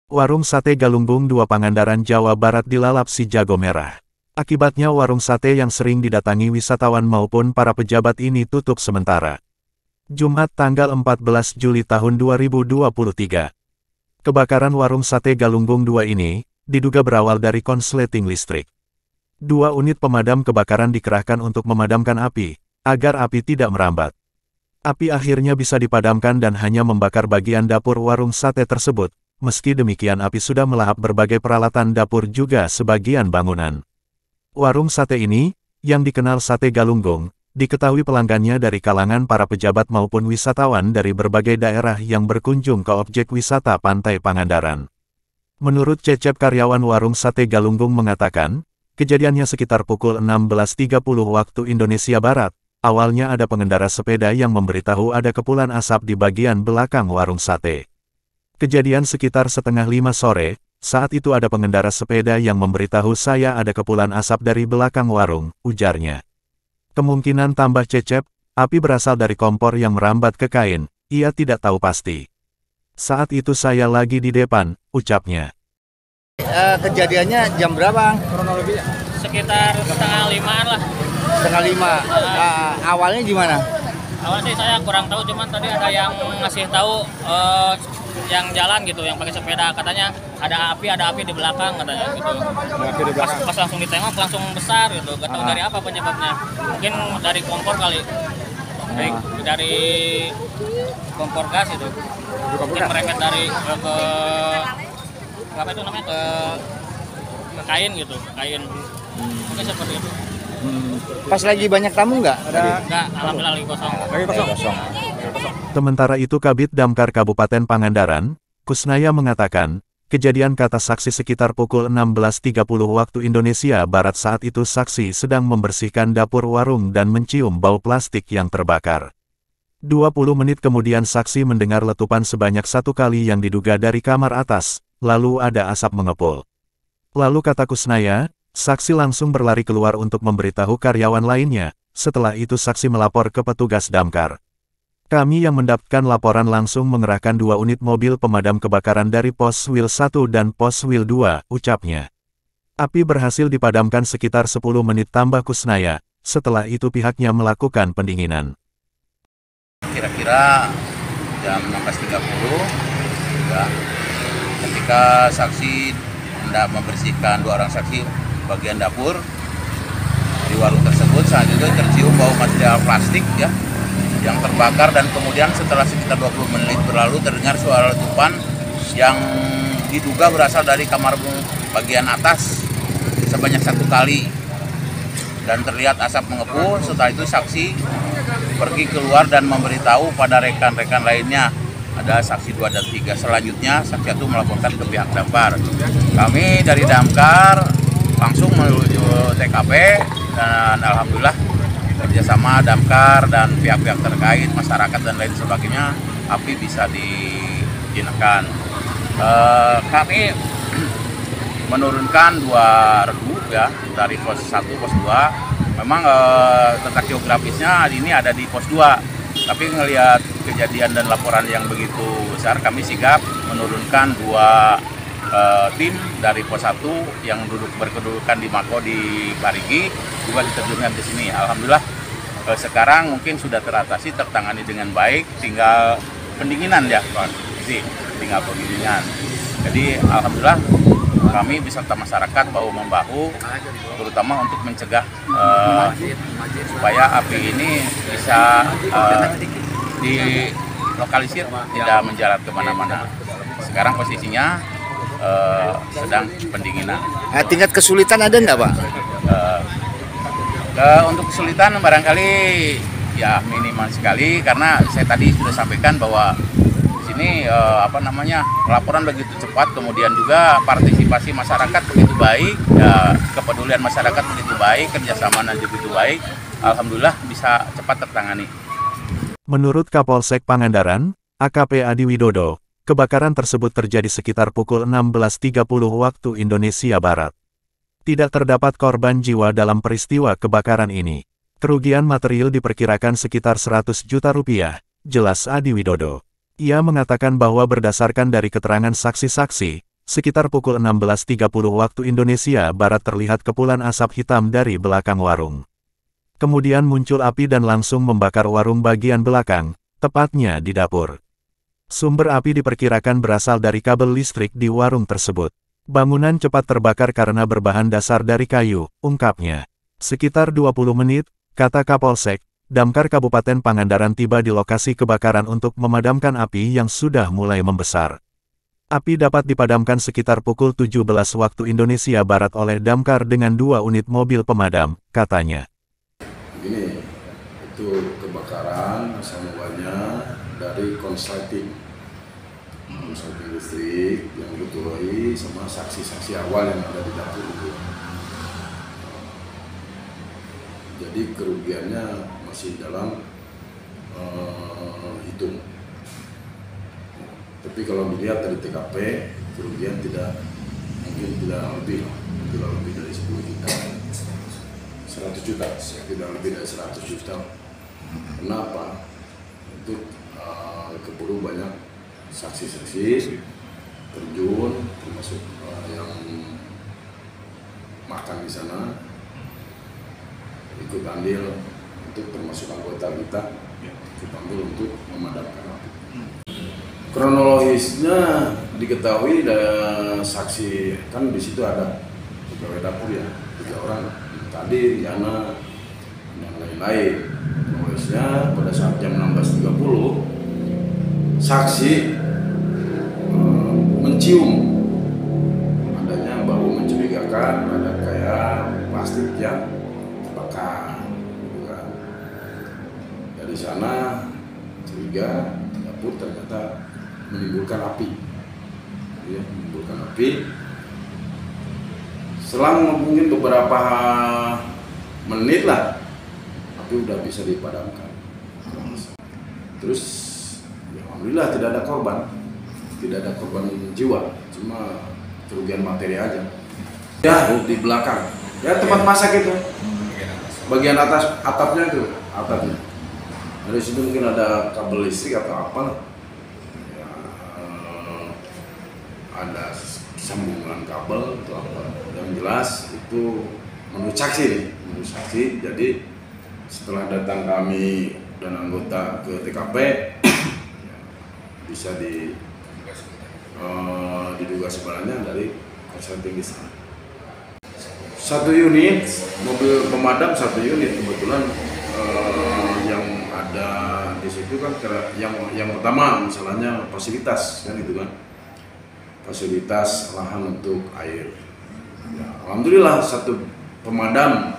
Warung Sate Galunggung 2 Pangandaran, Jawa Barat dilalap si jago merah. Akibatnya warung sate yang sering didatangi wisatawan maupun para pejabat ini tutup sementara. Jumat tanggal 14 Juli tahun 2023. Kebakaran warung Sate Galunggung 2 ini diduga berawal dari konsleting listrik. 2 unit pemadam kebakaran dikerahkan untuk memadamkan api, agar api tidak merambat. Api akhirnya bisa dipadamkan dan hanya membakar bagian dapur warung sate tersebut. Meski demikian api sudah melahap berbagai peralatan dapur juga sebagian bangunan. Warung sate ini, yang dikenal Sate Galunggung, diketahui pelanggannya dari kalangan para pejabat maupun wisatawan dari berbagai daerah yang berkunjung ke objek wisata Pantai Pangandaran. Menurut Cecep, karyawan warung Sate Galunggung, mengatakan, kejadiannya sekitar pukul 16.30 waktu Indonesia Barat. Awalnya ada pengendara sepeda yang memberitahu ada kepulan asap di bagian belakang warung sate. Kejadian sekitar setengah 5 sore, saat itu ada pengendara sepeda yang memberitahu saya ada kepulan asap dari belakang warung, ujarnya. Kemungkinan, tambah Cecep, api berasal dari kompor yang merambat ke kain, ia tidak tahu pasti. Saat itu saya lagi di depan, ucapnya. Kejadiannya jam berapa? Kronologinya? Sekitar setengah 5-an lah. Setengah 5. Awalnya gimana? Awal sih saya kurang tahu, cuman tadi ada yang ngasih tahu yang jalan gitu, yang pakai sepeda, katanya ada api di belakang katanya gitu. Pas langsung ditengok langsung besar gitu, gak tahu dari apa penyebabnya. Mungkin dari kompor kali, dari kompor gas itu. Mungkin merembet dari ke apa itu namanya, ke kain gitu, kain. Mungkin seperti itu. Pas lagi banyak tamu nggak? Enggak, alhamdulillah lagi kosong. Sementara itu Kabid Damkar Kabupaten Pangandaran, Kusnaya, mengatakan, kejadian kata saksi sekitar pukul 16.30 waktu Indonesia Barat. Saat itu saksi sedang membersihkan dapur warung dan mencium bau plastik yang terbakar. 20 menit kemudian saksi mendengar letupan sebanyak 1 kali yang diduga dari kamar atas, lalu ada asap mengepul. Lalu, kata Kusnaya, saksi langsung berlari keluar untuk memberitahu karyawan lainnya. Setelah itu saksi melapor ke petugas damkar. Kami yang mendapatkan laporan langsung mengerahkan 2 unit mobil pemadam kebakaran dari Pos Wil 1 dan Pos Wil 2, ucapnya. Api berhasil dipadamkan sekitar 10 menit, tambah Kusnaya. Setelah itu pihaknya melakukan pendinginan. Kira-kira jam 16.30, ya, ketika saksi hendak membersihkan 2 orang saksi bagian dapur di warung tersebut, saat itu tercium bau material plastik ya yang terbakar, dan kemudian setelah sekitar 20 menit berlalu terdengar suara letupan yang diduga berasal dari kamar bagian atas sebanyak 1 kali dan terlihat asap mengepul. Setelah itu saksi pergi keluar dan memberitahu pada rekan-rekan lainnya. Ada saksi 2 dan 3. Selanjutnya saksi 1 melaporkan ke pihak damkar. Kami dari damkar langsung menuju TKP dan alhamdulillah kerjasama damkar dan pihak-pihak terkait, masyarakat dan lain sebagainya, api bisa dijinakkan. Kami menurunkan 2 regu ya dari pos 1, pos 2. Memang letak geografisnya ini ada di pos 2, tapi ngelihat kejadian dan laporan yang begitu besar, kami sigap menurunkan 2 tim dari pos 1 yang berkedudukan di Mako di Parigi juga diterjunkan ke sini. Alhamdulillah sekarang mungkin sudah teratasi, tertangani dengan baik, tinggal pendinginan ya Pak. Tinggal pendinginan. Jadi alhamdulillah kami beserta masyarakat bahu-membahu, terutama untuk mencegah supaya api ini bisa dilokalisir, tidak menjalar kemana-mana. Sekarang posisinya sedang pendinginan. Tingkat kesulitan ada nggak, Pak? Untuk kesulitan barangkali ya minimal sekali, karena saya tadi sudah sampaikan bahwa di sini laporan begitu cepat, kemudian juga partisipasi masyarakat begitu baik, ya, kepedulian masyarakat begitu baik, kerjasama begitu baik. Alhamdulillah bisa cepat tertangani. Menurut Kapolsek Pangandaran, AKP Adi Widodo, kebakaran tersebut terjadi sekitar pukul 16.30 waktu Indonesia Barat. Tidak terdapat korban jiwa dalam peristiwa kebakaran ini. Kerugian material diperkirakan sekitar 100 juta rupiah, jelas Adi Widodo. Ia mengatakan bahwa berdasarkan dari keterangan saksi-saksi, Sekitar pukul 16.30 waktu Indonesia Barat terlihat kepulan asap hitam dari belakang warung. Kemudian muncul api dan langsung membakar warung bagian belakang, tepatnya di dapur. Sumber api diperkirakan berasal dari kabel listrik di warung tersebut. Bangunan cepat terbakar karena berbahan dasar dari kayu, ungkapnya. Sekitar 20 menit, kata Kapolsek, Damkar Kabupaten Pangandaran tiba di lokasi kebakaran untuk memadamkan api yang sudah mulai membesar. Api dapat dipadamkan sekitar pukul 17 waktu Indonesia Barat oleh Damkar dengan 2 unit mobil pemadam, katanya. Begini, itu kebakaran semuanya dari konsleting listrik yang diketuai sama saksi-saksi awal yang ada di dapur itu. Jadi kerugiannya masih dalam hitung. Tapi kalau dilihat dari TKP, kerugian mungkin tidak lebih dari 10 juta, 100 juta, tidak lebih dari 100 juta. Kenapa? Itu keburu banyak saksi-saksi terjun, termasuk yang makan di sana, ikut andil untuk termasuk anggota kita, ikut andil untuk memadamkan api. Kronologisnya diketahui dari saksi, kan di situ ada pegawai dapur ya, 3 orang, tadi Riana dan lain-lain. Kronologisnya pada saat jam 16.30 saksi mencium adanya bau mencurigakan, ada kayak plastik yang terbakar, gitu kan. Dari sana curiga dapur ternyata menimbulkan api, ya, menimbulkan api. Selang mungkin beberapa menit lah, api udah bisa dipadamkan. Terus, ya, alhamdulillah tidak ada korban jiwa, cuma kerugian materi aja. Ya, di belakang, ya tempat masak itu, bagian atas atapnya itu, atapnya. Dari situ mungkin ada kabel listrik atau apa. Ada sambungan kabel atau apa, yang jelas itu menurut saksi. Jadi setelah datang kami dan anggota ke TKP, bisa diduga sebenarnya dari konsleting di sana. 1 unit mobil pemadam, 1 unit kebetulan yang ada di situ kan yang pertama misalnya fasilitas kan itu kan. Fasilitas lahan untuk air. Ya, alhamdulillah 1 pemadam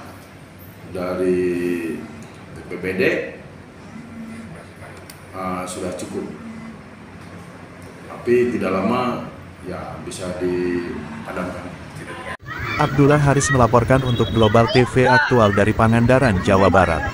dari BPBD sudah cukup. Tapi tidak lama ya bisa dipadamkan. Abdullah Haris melaporkan untuk Global TV Aktual dari Pangandaran, Jawa Barat.